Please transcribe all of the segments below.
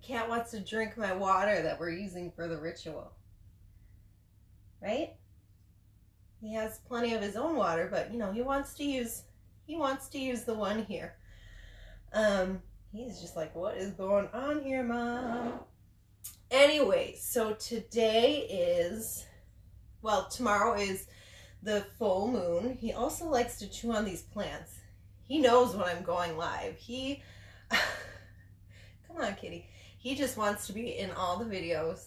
cat wants to drink my water that we're using for the ritual. Right? He has plenty of his own water, but you know, he wants to use the one here. He's just like, what is going on here, Mom? Anyway, so today is, well, tomorrow is the full moon. He also likes to chew on these plants. He knows when I'm going live. Come on, kitty. He just wants to be in all the videos.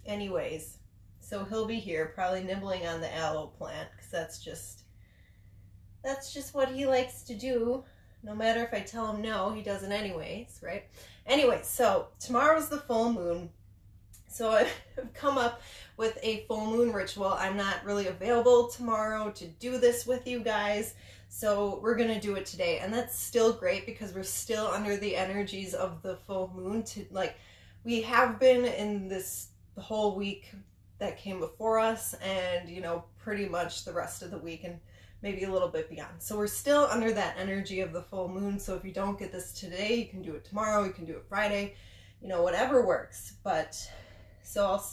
Anyways, so he'll be here probably nibbling on the aloe plant because that's just what he likes to do. No matter if I tell him no, he does it anyways, right? Anyway, so tomorrow's the full moon. So I've come up with a full moon ritual. I'm not really available tomorrow to do this with you guys, so we're gonna do it today. And that's still great because we're still under the energies of the full moon. We have been in this the whole week that came before us, and you know, pretty much the rest of the week and maybe a little bit beyond. So we're still under that energy of the full moon. So if you don't get this today, you can do it tomorrow, you can do it Friday, you know, whatever works. But so I'll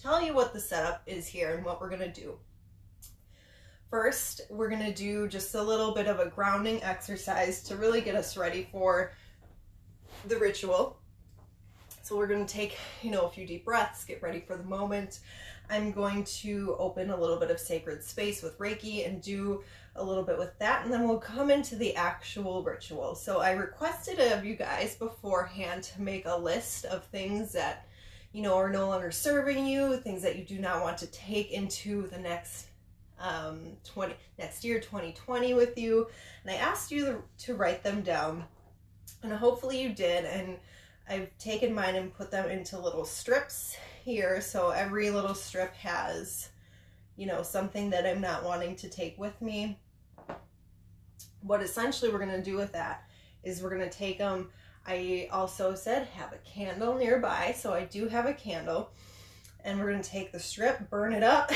tell you what the setup is here and what we're gonna do. First, we're gonna do just a little bit of a grounding exercise to really get us ready for the ritual. So we're going to take, you know, a few deep breaths, get ready for the moment. I'm going to open a little bit of sacred space with Reiki and do a little bit with that, and then we'll come into the actual ritual. So I requested of you guys beforehand to make a list of things that, you know, are no longer serving you, things that you do not want to take into the next year 2020 with you. And I asked you to write them down, and hopefully you did. And I've taken mine and put them into little strips here. So every little strip has, you know, something that I'm not wanting to take with me. What essentially we're going to do with that is we're going to take them. I also said have a candle nearby. So I do have a candle, and we're going to take the strip, burn it up,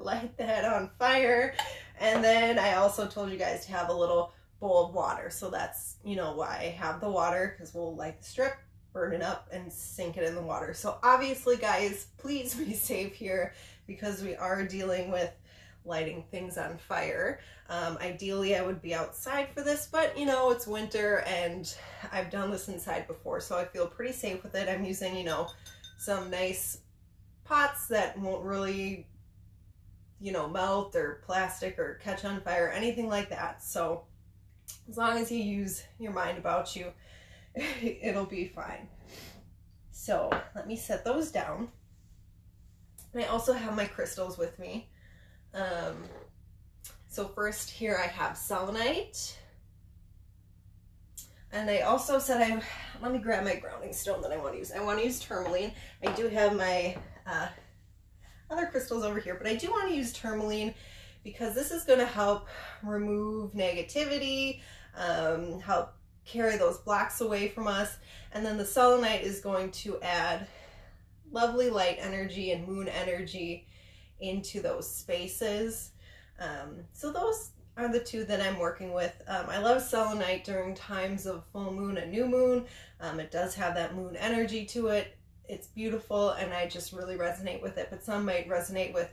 light that on fire. And then I also told you guys to have a little bowl of water. So that's, you know, why I have the water, because we'll light the strip, burn it up, and sink it in the water. So obviously, guys, please be safe here because we are dealing with lighting things on fire. Ideally, I would be outside for this, but you know, it's winter and I've done this inside before, so I feel pretty safe with it. I'm using, you know, some nice pots that won't really, you know, melt or plastic or catch on fire or anything like that. So as long as you use your mind about you, it'll be fine. So let me set those down. And I also have my crystals with me. So first here I have selenite. And I also said let me grab my grounding stone that I want to use. I want to use tourmaline. I do have my other crystals over here, but I do want to use tourmaline because this is going to help remove negativity, help carry those blocks away from us. And then the selenite is going to add lovely light energy and moon energy into those spaces. So those are the two that I'm working with. I love selenite during times of full moon and new moon. It does have that moon energy to it. It's beautiful, and I just really resonate with it. But some might resonate with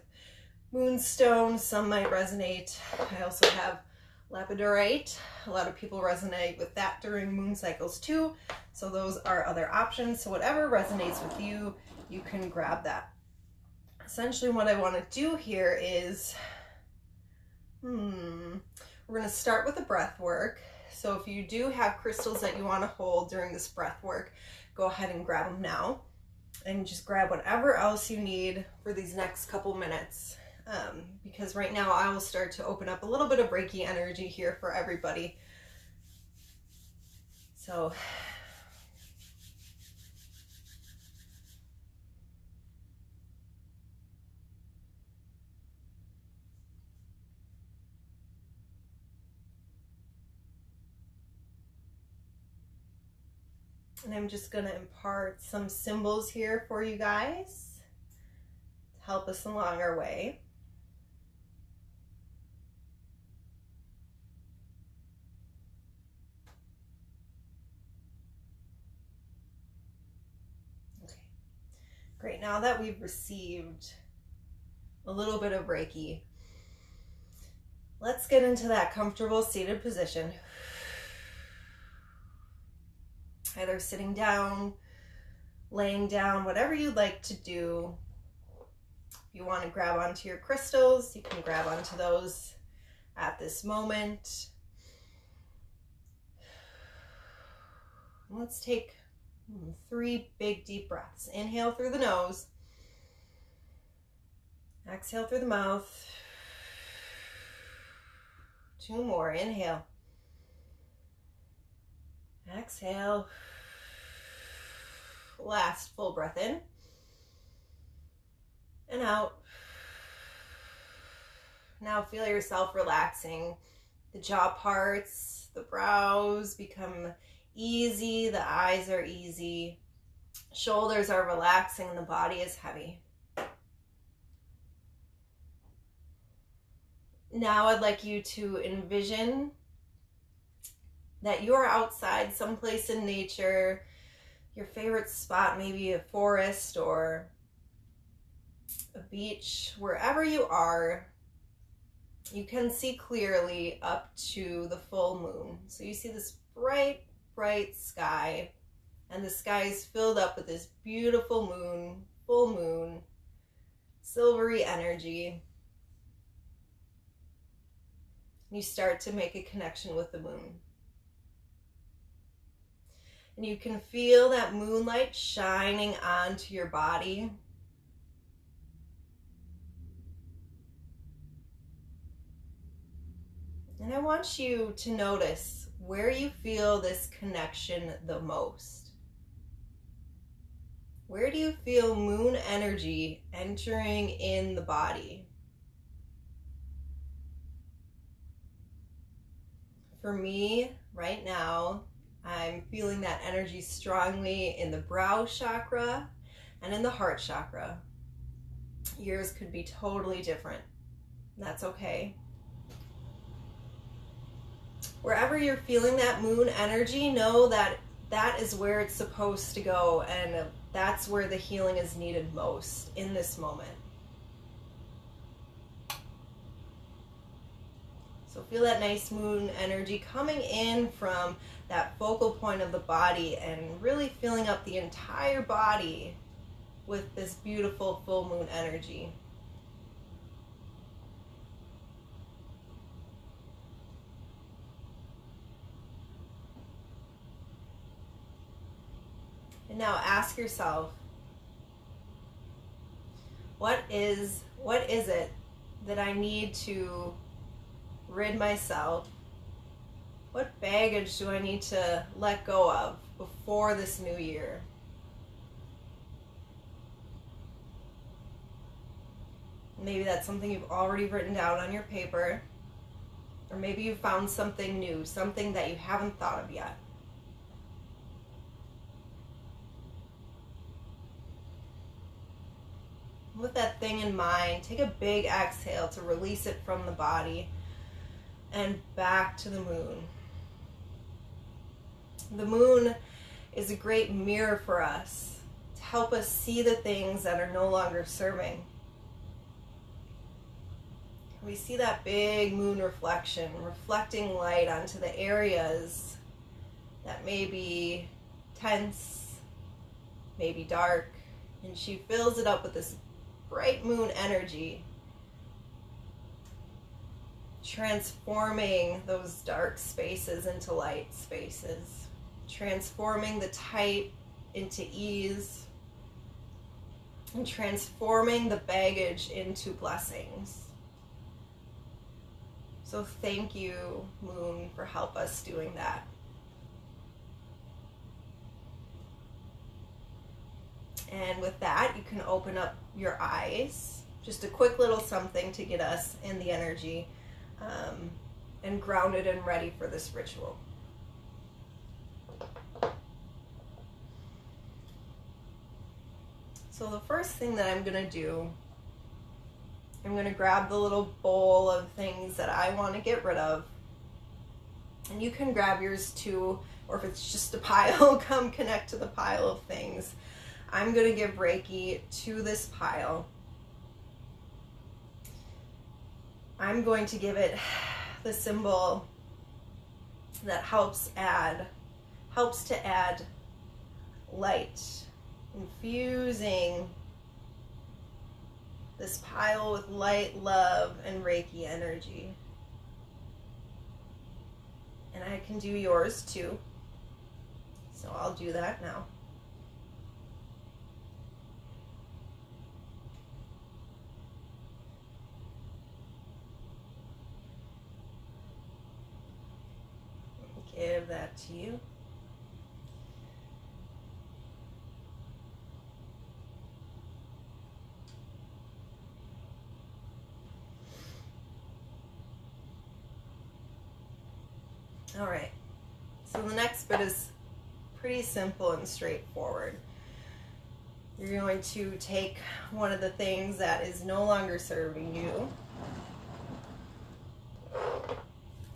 moonstone, some might resonate. I also have labradorite. A lot of people resonate with that during moon cycles too. So those are other options. So whatever resonates with you, you can grab that. Essentially what I want to do here is, we're going to start with the breath work. So if you do have crystals that you want to hold during this breath work, go ahead and grab them now. And just grab whatever else you need for these next couple minutes. Because right now I will start to open up a little bit of Reiki energy here for everybody. So and I'm just going to impart some symbols here for you guys to help us along our way. Great, now that we've received a little bit of Reiki, let's get into that comfortable seated position. Either sitting down, laying down, whatever you'd like to do. If you want to grab onto your crystals, you can grab onto those at this moment. Let's take 3 big deep breaths. Inhale through the nose. Exhale through the mouth. 2 more. Inhale. Exhale. Last full breath in and out. Now feel yourself relaxing. The jaw parts, the brows become easy, the eyes are easy, shoulders are relaxing, and the body is heavy. Now I'd like you to envision that you're outside someplace in nature, your favorite spot, maybe a forest or a beach, wherever you are. You can see clearly up to the full moon. So you see this bright sky, and the sky is filled up with this beautiful moon, full moon, silvery energy. You start to make a connection with the moon. And you can feel that moonlight shining onto your body. And I want you to notice where you feel this connection the most. Where do you feel moon energy entering in the body? For me, right now, I'm feeling that energy strongly in the brow chakra and in the heart chakra. Yours could be totally different. That's okay. Wherever you're feeling that moon energy, know that that is where it's supposed to go, and that's where the healing is needed most in this moment. So feel that nice moon energy coming in from that focal point of the body and really filling up the entire body with this beautiful full moon energy. And now ask yourself, what is it that I need to rid myself? What baggage do I need to let go of before this new year? Maybe that's something you've already written down on your paper, or maybe you found something new, something that you haven't thought of yet. With that thing in mind, take a big exhale to release it from the body and back to the moon. The moon is a great mirror for us to help us see the things that are no longer serving. We see that big moon reflection, reflecting light onto the areas that may be tense, maybe dark, and she fills it up with this bright moon energy, transforming those dark spaces into light spaces, transforming the tight into ease, and transforming the baggage into blessings. So thank you, Moon, for help us doing that. And with that, you can open up your eyes. Just a quick little something to get us in the energy and grounded and ready for this ritual. So the first thing that I'm going to do, I'm going to grab the little bowl of things that I want to get rid of. And you can grab yours too, or if it's just a pile, come connect to the pile of things. I'm going to give Reiki to this pile. I'm going to give it the symbol that helps to add light, infusing this pile with light, love, and Reiki energy. And I can do yours too. So I'll do that now. Give that to you. All right, so the next bit is pretty simple and straightforward. You're going to take one of the things that is no longer serving you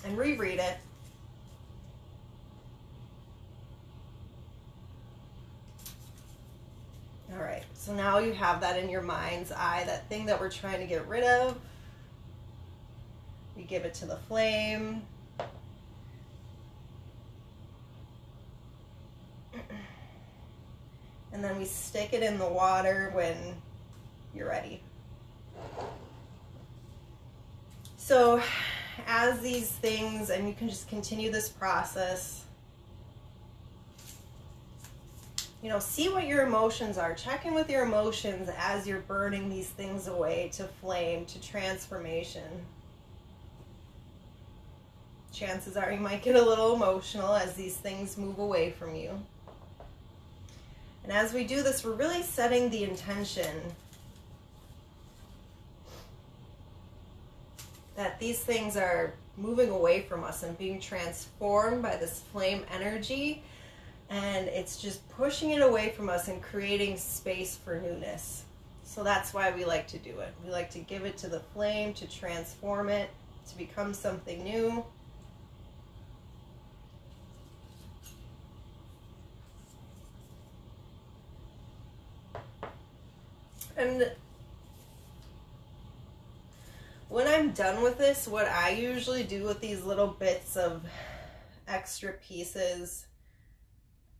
and reread it. All right, so now you have that in your mind's eye, that thing that we're trying to get rid of. We give it to the flame. And then we stick it in the water when you're ready. So as these things, and you can just continue this process, you know, see what your emotions are. Check in with your emotions as you're burning these things away to flame, to transformation. Chances are you might get a little emotional as these things move away from you. And as we do this, we're really setting the intention that these things are moving away from us and being transformed by this flame energy. And it's just pushing it away from us and creating space for newness. So that's why we like to do it. We like to give it to the flame, to transform it, to become something new. And when I'm done with this, what I usually do with these little bits of extra pieces,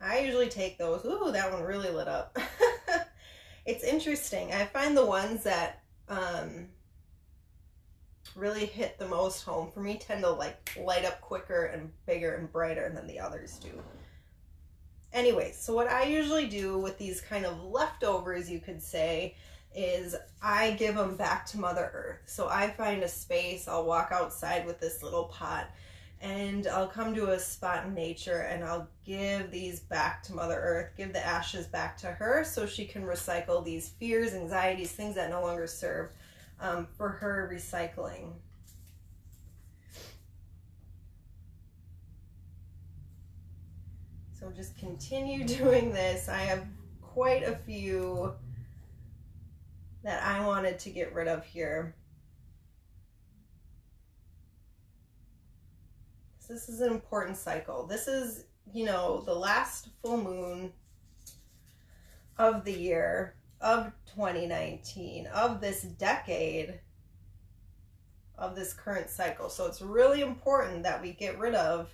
I usually take those. Ooh, that one really lit up. It's interesting. I find the ones that really hit the most home for me tend to like light up quicker and bigger and brighter than the others do. Anyway, so what I usually do with these kind of leftovers, you could say, is I give them back to Mother Earth. So I find a space, I'll walk outside with this little pot, and I'll come to a spot in nature and I'll give these back to Mother Earth, give the ashes back to her so she can recycle these fears, anxieties, things that no longer serve, for her recycling. So just continue doing this. I have quite a few that I wanted to get rid of here. So this is an important cycle. This is, you know, the last full moon of the year, of 2019, of this decade, of this current cycle. So it's really important that we get rid of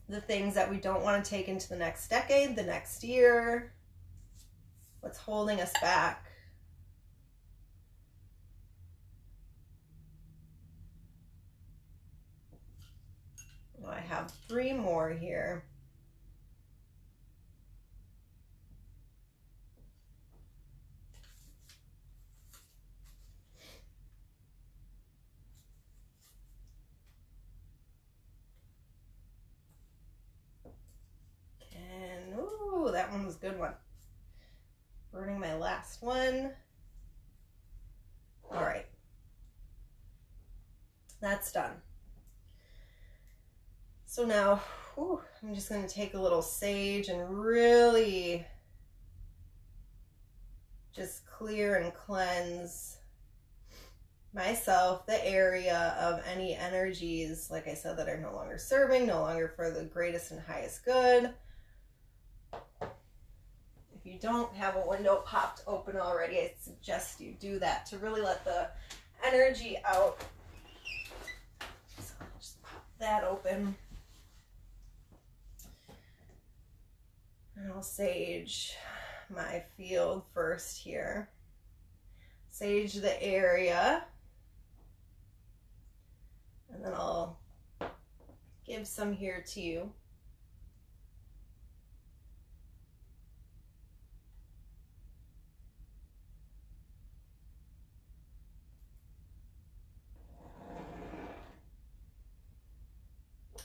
the things that we don't want to take into the next decade, the next year, what's holding us back. Well, I have 3 more here. And, ooh, that one was a good one. Burning my last one. All right. That's done. So now, I'm just going to take a little sage and really just clear and cleanse myself, the area of any energies, like I said, that are no longer serving, no longer for the greatest and highest good. If you don't have a window popped open already, I suggest you do that to really let the energy out. So I'll just pop that open. And I'll sage my field first here. Sage the area. And then I'll give some here to you.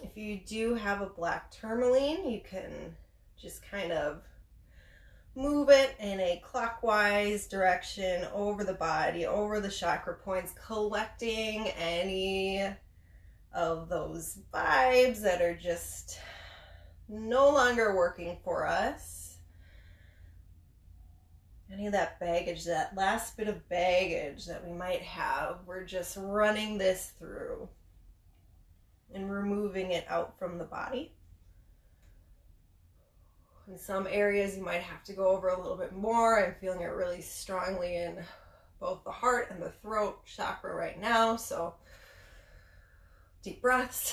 If you do have a black tourmaline, you can just kind of move it in a clockwise direction over the body, over the chakra points, collecting any of those vibes that are just no longer working for us. Any of that baggage, that last bit of baggage that we might have, we're just running this through and removing it out from the body. In some areas you might have to go over a little bit more. I'm feeling it really strongly in both the heart and the throat chakra right now. So deep breaths.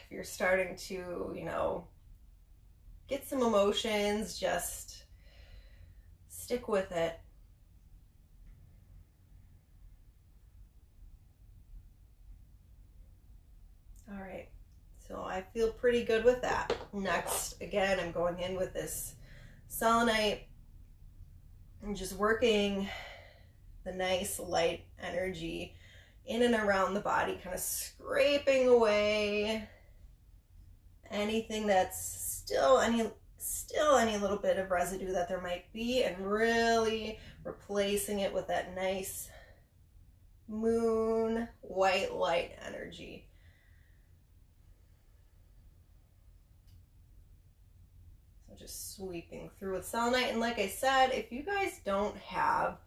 If you're starting to, get some emotions, just stick with it. All right. So I feel pretty good with that. Next, again, I'm going in with this selenite. I'm just working the nice light energy in and around the body, kind of scraping away anything that's still any little bit of residue that there might be, and really replacing it with that nice moon white light energy. Just sweeping through with selenite. And like I said, if you guys don't have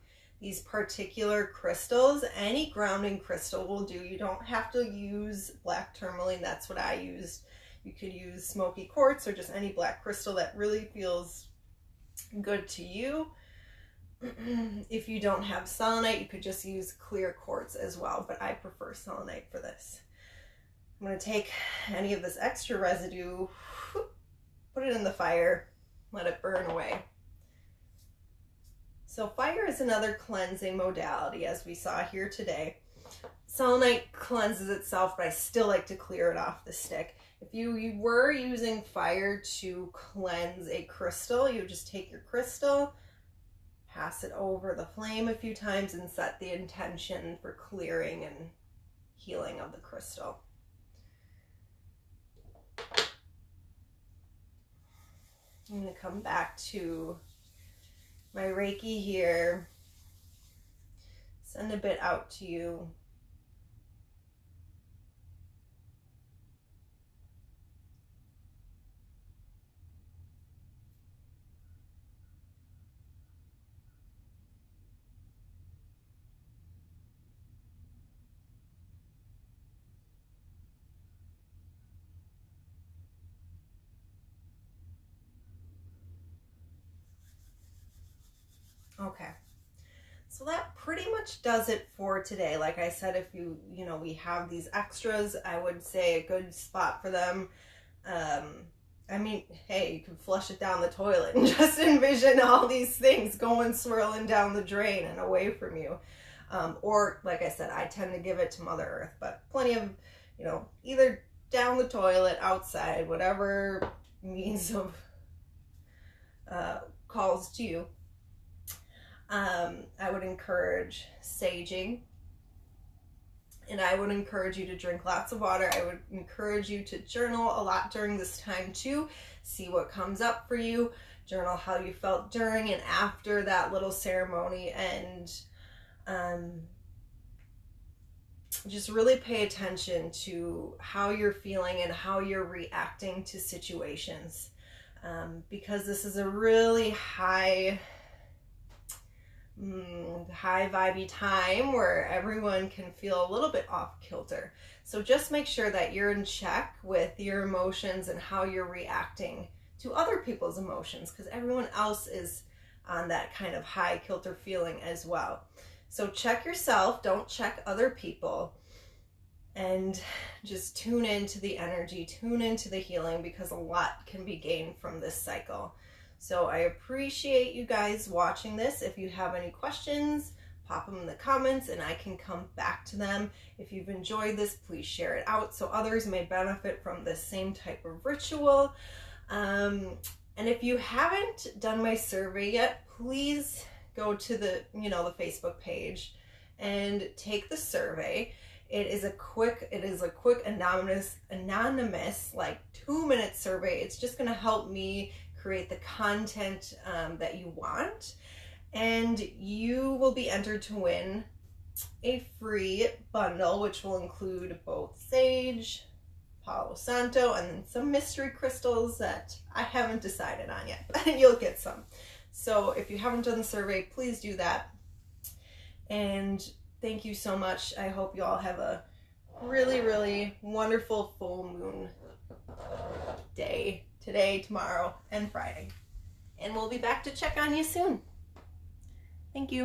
these particular crystals, any grounding crystal will do. You don't have to use black tourmaline. That's what I used. You could use smoky quartz or just any black crystal that really feels good to you. If you don't have selenite, you could just use clear quartz as well, but I prefer selenite for this. I'm going to take any of this extra residue, put it in the fire, let it burn away. So fire is another cleansing modality, as we saw here today. Selenite cleanses itself, but I still like to clear it off the stick. If you were using fire to cleanse a crystal, you would just take your crystal, pass it over the flame a few times, and set the intention for clearing and healing of the crystal. I'm going to come back to my Reiki here, send a bit out to you. Okay, so that pretty much does it for today. Like I said, if we have these extras, I would say a good spot for them. I mean, hey, you can flush it down the toilet and just envision all these things going swirling down the drain and away from you. Or like I said, I tend to give it to Mother Earth, but plenty of, either down the toilet, outside, whatever means of calls to you. I would encourage saging, and I would encourage you to drink lots of water. I would encourage you to journal a lot during this time too. See what comes up for you. Journal how you felt during and after that little ceremony, and just really pay attention to how you're feeling and how you're reacting to situations, because this is a really high vibey time where everyone can feel a little bit off kilter. So just make sure that you're in check with your emotions and how you're reacting to other people's emotions, because everyone else is on that kind of high kilter feeling as well. So check yourself, don't check other people, and just tune into the energy, tune into the healing, because a lot can be gained from this cycle. So I appreciate you guys watching this. If you have any questions, pop them in the comments and I can come back to them. If you've enjoyed this, please share it out so others may benefit from this same type of ritual. And if you haven't done my survey yet, please go to the Facebook page and take the survey. It is a quick anonymous like 2-minute survey. It's just going to help me create the content that you want, and you will be entered to win a free bundle, which will include both sage, Palo Santo, and then some mystery crystals that I haven't decided on yet, but you'll get some. So if you haven't done the survey, please do that. And thank you so much. I hope you all have a really, really wonderful full moon day today, tomorrow, and Friday. And we'll be back to check on you soon. Thank you.